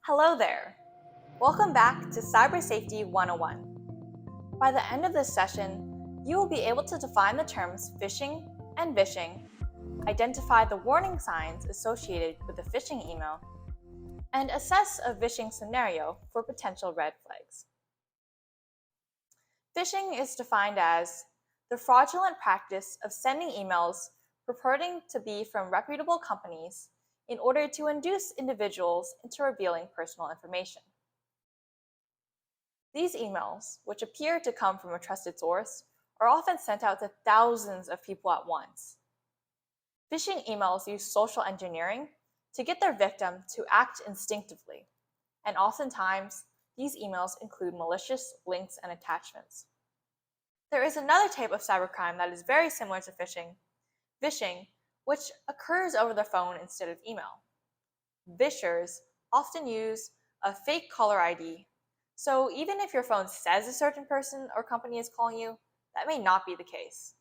Hello there! Welcome back to Cyber Safety 101. By the end of this session, you will be able to define the terms phishing and vishing, identify the warning signs associated with a phishing email, and assess a vishing scenario for potential red flags. Phishing is defined as the fraudulent practice of sending emails purporting to be from reputable companies in order to induce individuals into revealing personal information. These emails, which appear to come from a trusted source, are often sent out to thousands of people at once. Phishing emails use social engineering to get their victim to act instinctively, and oftentimes, these emails include malicious links and attachments. There is another type of cybercrime that is very similar to phishing, vishing, which occurs over the phone instead of email. Vishers often use a fake caller ID, so even if your phone says a certain person or company is calling you, that may not be the case.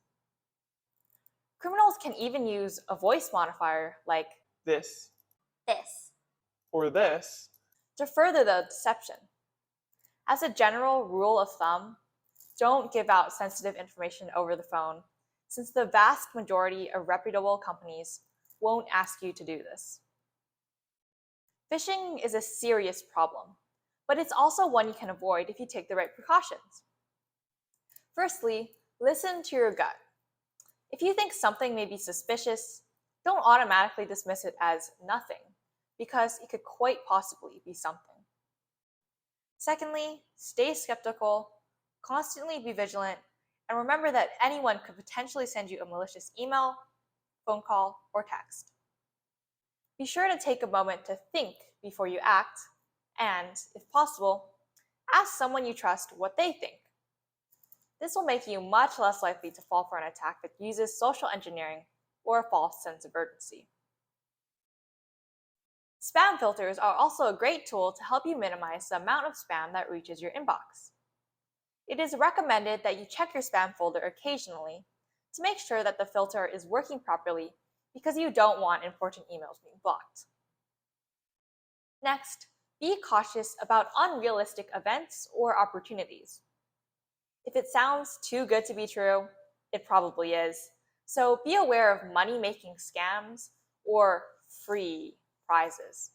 Criminals can even use a voice modifier like this, or this, to further the deception. As a general rule of thumb, don't give out sensitive information over the phone, since the vast majority of reputable companies won't ask you to do this. Phishing is a serious problem, but it's also one you can avoid if you take the right precautions. Firstly, listen to your gut. If you think something may be suspicious, don't automatically dismiss it as nothing, because it could quite possibly be something. Secondly, stay skeptical, constantly be vigilant, and remember that anyone could potentially send you a malicious email, phone call, or text. Be sure to take a moment to think before you act, and, if possible, ask someone you trust what they think. This will make you much less likely to fall for an attack that uses social engineering or a false sense of urgency. Spam filters are also a great tool to help you minimize the amount of spam that reaches your inbox. It is recommended that you check your spam folder occasionally to make sure that the filter is working properly, because you don't want important emails being blocked. Next, be cautious about unrealistic events or opportunities. If it sounds too good to be true, it probably is. So be aware of money-making scams or free prizes.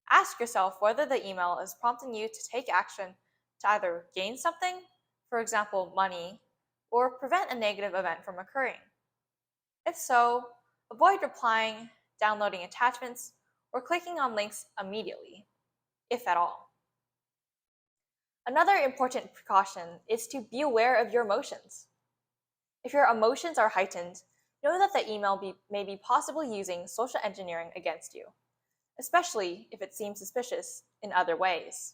Ask yourself whether the email is prompting you to take action to either gain something, for example, money, or prevent a negative event from occurring. If so, avoid replying, downloading attachments, or clicking on links immediately, if at all. Another important precaution is to be aware of your emotions. If your emotions are heightened, know that the email may be possibly using social engineering against you, especially if it seems suspicious in other ways.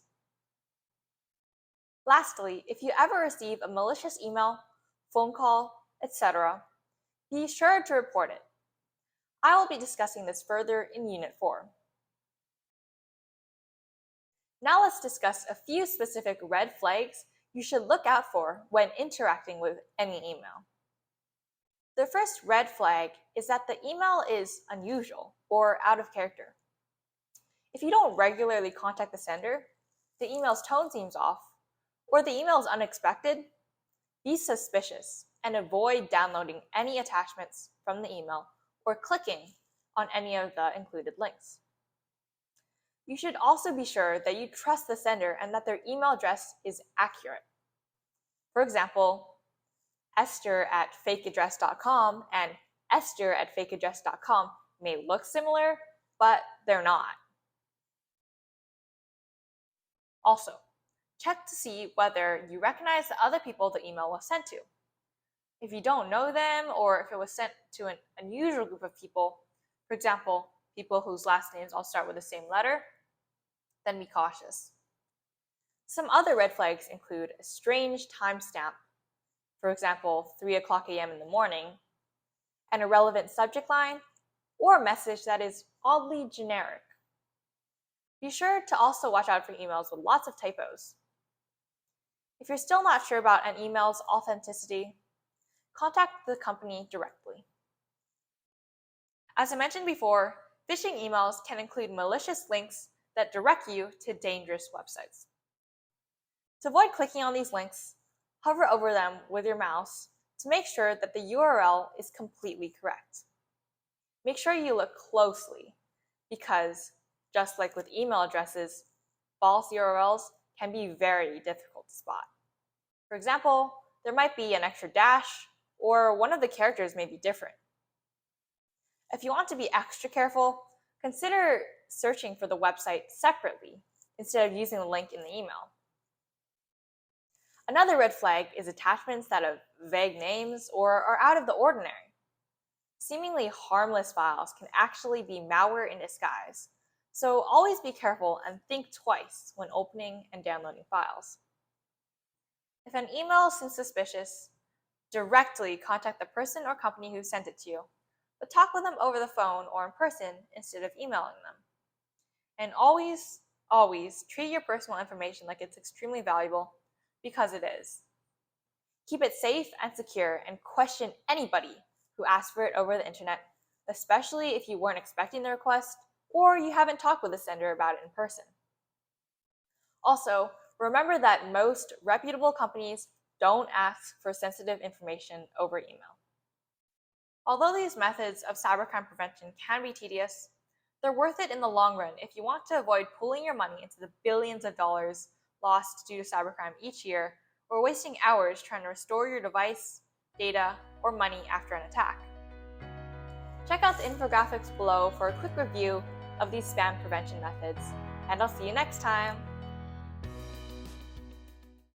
Lastly, if you ever receive a malicious email, phone call, etc., be sure to report it. I will be discussing this further in Unit 4. Now let's discuss a few specific red flags you should look out for when interacting with any email. The first red flag is that the email is unusual or out of character. If you don't regularly contact the sender, the email's tone seems off, or the email is unexpected, be suspicious and avoid downloading any attachments from the email or clicking on any of the included links. You should also be sure that you trust the sender and that their email address is accurate. For example, esther@fakeaddress.com and esther@fakeaddress.com may look similar, but they're not. Also, check to see whether you recognize the other people the email was sent to. If you don't know them, or if it was sent to an unusual group of people, for example, people whose last names all start with the same letter, then be cautious. Some other red flags include a strange timestamp, for example, 3:00 a.m. in the morning, an irrelevant subject line, or a message that is oddly generic. Be sure to also watch out for emails with lots of typos. If you're still not sure about an email's authenticity, contact the company directly. As I mentioned before, phishing emails can include malicious links that direct you to dangerous websites. To avoid clicking on these links, hover over them with your mouse to make sure that the URL is completely correct. Make sure you look closely because, just like with email addresses, false URLs can be very difficult to spot. For example, there might be an extra dash, or one of the characters may be different. If you want to be extra careful, consider searching for the website separately instead of using the link in the email. Another red flag is attachments that have vague names or are out of the ordinary. Seemingly harmless files can actually be malware in disguise, so always be careful and think twice when opening and downloading files. If an email seems suspicious, directly contact the person or company who sent it to you, but talk with them over the phone or in person instead of emailing them. And always treat your personal information like it's extremely valuable, because it is. Keep it safe and secure and question anybody who asks for it over the internet, especially if you weren't expecting the request or you haven't talked with the sender about it in person. Also, remember that most reputable companies don't ask for sensitive information over email. Although these methods of cybercrime prevention can be tedious, they're worth it in the long run if you want to avoid pulling your money into the billions of dollars lost due to cybercrime each year, or wasting hours trying to restore your device, data, or money after an attack. Check out the infographics below for a quick review of these spam prevention methods, and I'll see you next time!